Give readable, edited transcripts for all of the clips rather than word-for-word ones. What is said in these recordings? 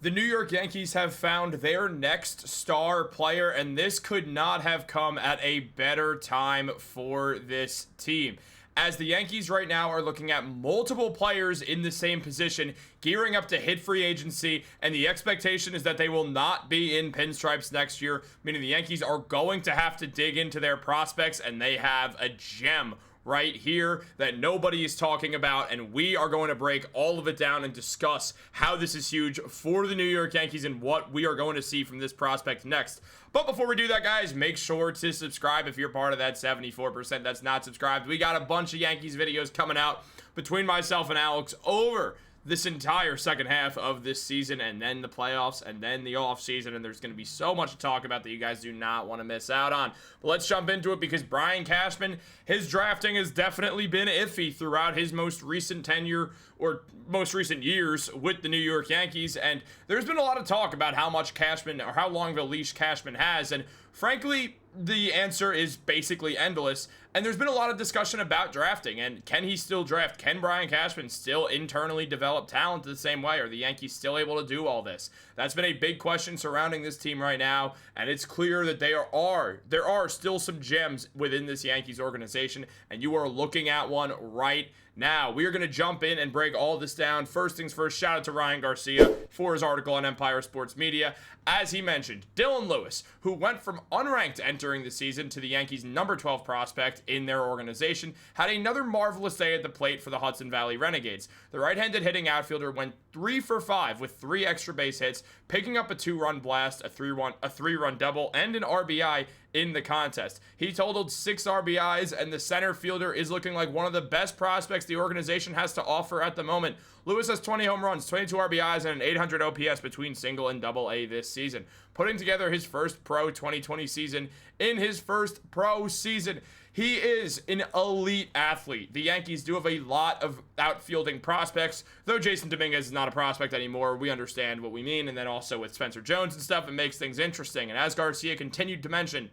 The New York Yankees have found their next star player, and this could not have come at a better time for this team. As the Yankees right now are looking at multiple players in the same position, gearing up to hit free agency, and the expectation is that they will not be in pinstripes next year, meaning the Yankees are going to have to dig into their prospects, and they have a gem right here that nobody is talking about, and we are going to break all of it down and discuss how this is huge for the New York Yankees and what we are going to see from this prospect next. But before we do that, guys, make sure to subscribe if you're part of that 74% that's not subscribed. We got a bunch of Yankees videos coming out between myself and Alex over this entire second half of this season, and then the playoffs, and then the off season, and there's going to be so much to talk about that you guys do not want to miss out on. But let's jump into it, because Brian Cashman, his drafting has definitely been iffy throughout his most recent tenure, or most recent years with the New York Yankees, and there's been a lot of talk about how much Cashman, or how long of a leash Cashman has, and frankly, the answer is basically endless. And there's been a lot of discussion about drafting, and can he still draft? Can Brian Cashman still internally develop talent the same way? Are the Yankees still able to do all this? That's been a big question surrounding this team right now, and it's clear that there are still some gems within this Yankees organization, and you are looking at one right now. We are going to jump in and break all this down. First things first, shout out to Ryan Garcia for his article on Empire Sports Media. As he mentioned, Dillon Lewis, who went from unranked entering the season to the Yankees' number 12 prospect in their organization, had another marvelous day at the plate for the Hudson Valley Renegades. The right-handed hitting outfielder went 3 for 5 with 3 extra base hits, picking up a 2-run blast, a 3-run double, and an RBI in the contest. He totaled 6 RBIs, and the center fielder is looking like one of the best prospects the organization has to offer at the moment. Lewis has 20 home runs, 22 RBIs, and an 800 OPS between single and double A this season, putting together his first pro 2020 season. In his first pro season, he is an elite athlete. The Yankees do have a lot of outfielding prospects, though Jason Dominguez is not a prospect anymore. We understand what we mean, and then also with Spencer Jones and stuff, it makes things interesting. And as Garcia continued to mention,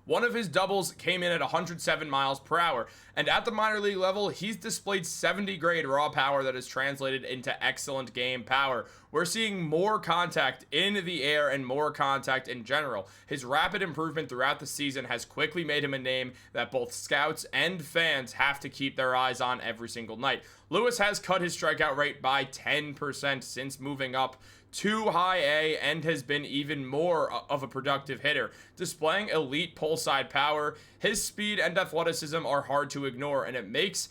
one of his doubles came in at 107 miles per hour, and at the minor league level, he's displayed 70 grade raw power that is translated into excellent game power. We're seeing more contact in the air and more contact in general. His rapid improvement throughout the season has quickly made him a name that both scouts and fans have to keep their eyes on every single night. Lewis has cut his strikeout rate by 10% since moving up to high A, and has been even more of a productive hitter. Displaying elite pull side power, his speed and athleticism are hard to ignore, and it makes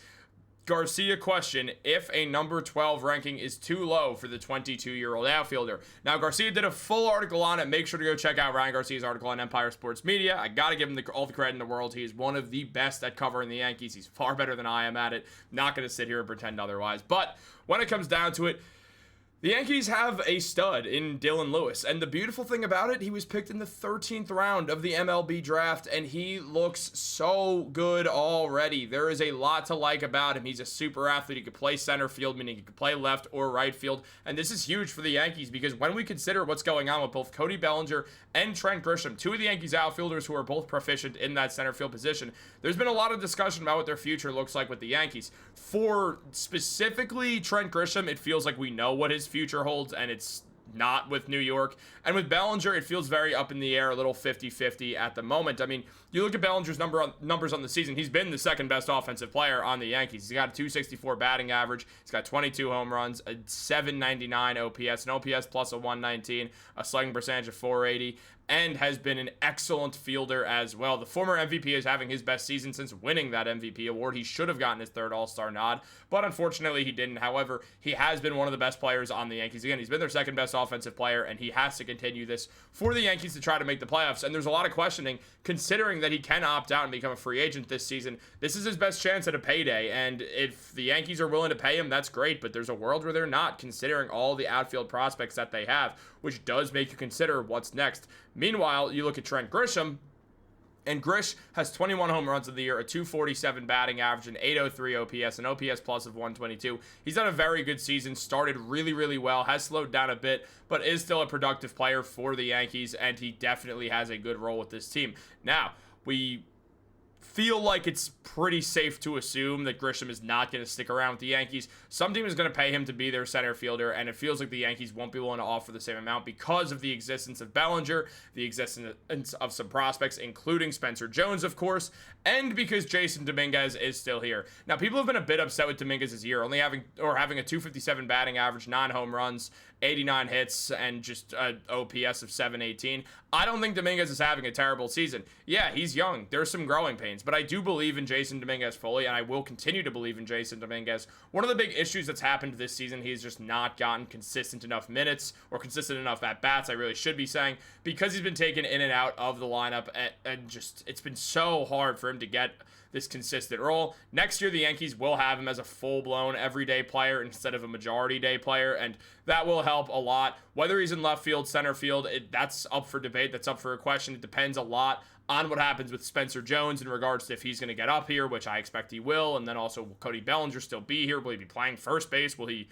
Garcia question if a number 12 ranking is too low for the 22-year-old outfielder. Now, Garcia did a full article on it. Make sure to go check out Ryan Garcia's article on Empire Sports Media. I gotta give him all the credit in the world. He is one of the best at covering the Yankees. He's far better than I am at it. Not gonna sit here and pretend otherwise. But when it comes down to it, the Yankees have a stud in Dillon Lewis, and the beautiful thing about it, he was picked in the 13th round of the MLB draft, and he looks so good already. There is a lot to like about him. He's a super athlete. He could play center field, meaning he could play left or right field, and this is huge for the Yankees, because when we consider what's going on with both Cody Bellinger and Trent Grisham, two of the Yankees outfielders who are both proficient in that center field position, there's been a lot of discussion about what their future looks like with the Yankees. For specifically Trent Grisham, it feels like we know what his future holds, and it's not with New York. And with Bellinger, it feels very up in the air, a little 50-50 at the moment. I mean, you look at Bellinger's numbers on the season, he's been the second best offensive player on the Yankees. He's got a 264 batting average, he's got 22 home runs, a 799 OPS, an OPS plus a 119, a slugging percentage of 480, and has been an excellent fielder as well. The former MVP is having his best season since winning that MVP award. He should have gotten his third All-Star nod, but unfortunately he didn't. However, he has been one of the best players on the Yankees. Again, he's been their second best offensive player, and he has to continue this for the Yankees to try to make the playoffs. And there's a lot of questioning, considering that he can opt out and become a free agent this season. This is his best chance at a payday, and if the Yankees are willing to pay him, that's great, but there's a world where they're not, considering all the outfield prospects that they have, which does make you consider what's next. Meanwhile, you look at Trent Grisham, and Grish has 21 home runs of the year, a 247 batting average, an 803 OPS, an OPS plus of 122. He's done a very good season, started really, really well, has slowed down a bit, but is still a productive player for the Yankees, and he definitely has a good role with this team. Now, we feel like it's pretty safe to assume that Grisham is not going to stick around with the Yankees. Some team is going to pay him to be their center fielder, and it feels like the Yankees won't be willing to offer the same amount because of the existence of Bellinger, the existence of some prospects, including Spencer Jones, of course, and because Jason Dominguez is still here. Now, people have been a bit upset with Dominguez's year, only having a 257 batting average, 9 home runs, 89 hits, and just an OPS of 718. I don't think Dominguez is having a terrible season. Yeah, he's young. There's some growing pains, but I do believe in Jason Dominguez fully, and I will continue to believe in Jason Dominguez. One of the big issues that's happened this season, he's just not gotten consistent enough minutes or consistent enough at-bats, I really should be saying, because he's been taken in and out of the lineup, and just it's been so hard for him to get this consistent role. Next year, the Yankees will have him as a full-blown everyday player instead of a majority day player, and that will help a lot. Whether he's in left field, center field, that's up for debate. That's up for a question. It depends a lot on what happens with Spencer Jones in regards to if he's going to get up here, which I expect he will, and then also will Cody Bellinger still be here? Will he be playing first base? Will he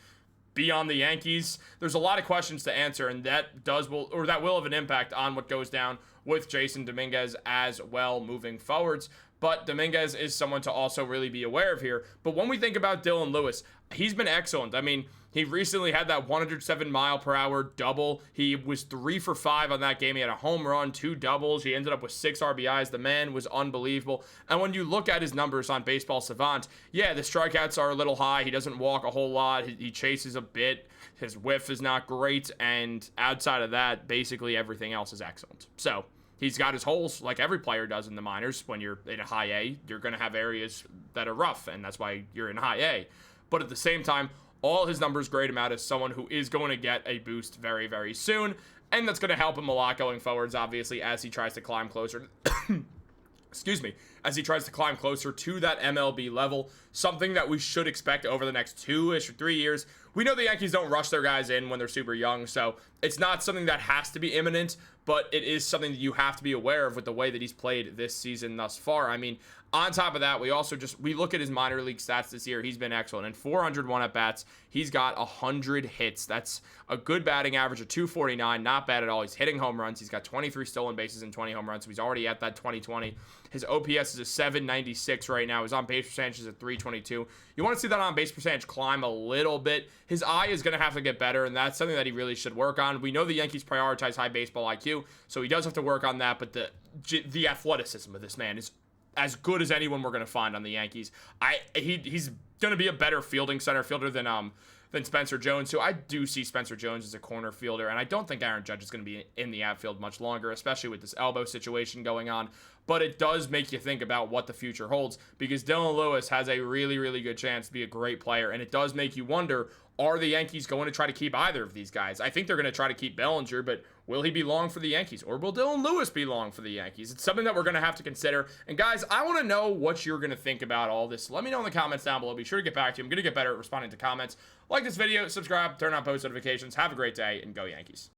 be on the Yankees? There's a lot of questions to answer, and that will have an impact on what goes down with Jason Dominguez as well moving forwards. But Dominguez is someone to also really be aware of here. But when we think about Dillon Lewis, he's been excellent. I mean, he recently had that 107-mile-per-hour double. He was 3 for 5 on that game. He had a home run, 2 doubles. He ended up with 6 RBIs. The man was unbelievable. And when you look at his numbers on Baseball Savant, yeah, the strikeouts are a little high. He doesn't walk a whole lot. He chases a bit. His whiff is not great. And outside of that, basically everything else is excellent. So he's got his holes like every player does in the minors. When you're in a high A, you're going to have areas that are rough, and that's why you're in high A. But at the same time, all his numbers grade him out as someone who is going to get a boost very, very soon, and that's going to help him a lot going forwards, obviously, as he tries to climb closer. As he tries to climb closer to that MLB level, something that we should expect over the next 2-ish or 3 years. We know the Yankees don't rush their guys in when they're super young, so it's not something that has to be imminent, but it is something that you have to be aware of with the way that he's played this season thus far. I mean, on top of that, we look at his minor league stats this year. He's been excellent. In 401 at-bats, he's got 100 hits. That's a good batting average of 249. Not bad at all. He's hitting home runs. He's got 23 stolen bases and 20 home runs, so he's already at that 20-20. His OPS is a 796 right now. His on-base percentage is a 322. You want to see that on-base percentage climb a little bit. His eye is going to have to get better, and that's something that he really should work on. We know the Yankees prioritize high baseball IQ, so he does have to work on that, but the athleticism of this man is as good as anyone we're going to find on the Yankees. He's going to be a better center fielder than Spencer Jones. So I do see Spencer Jones as a corner fielder, and I don't think Aaron Judge is going to be in the outfield much longer, especially with this elbow situation going on. But it does make you think about what the future holds, because Dillon Lewis has a really, really good chance to be a great player, and it does make you wonder, are the Yankees going to try to keep either of these guys? I think they're going to try to keep Bellinger, but will he be long for the Yankees? Or will Dillon Lewis be long for the Yankees? It's something that we're going to have to consider. And guys, I want to know what you're going to think about all this. Let me know in the comments down below. Be sure to get back to you. I'm going to get better at responding to comments. Like this video, subscribe, turn on post notifications. Have a great day, and go Yankees.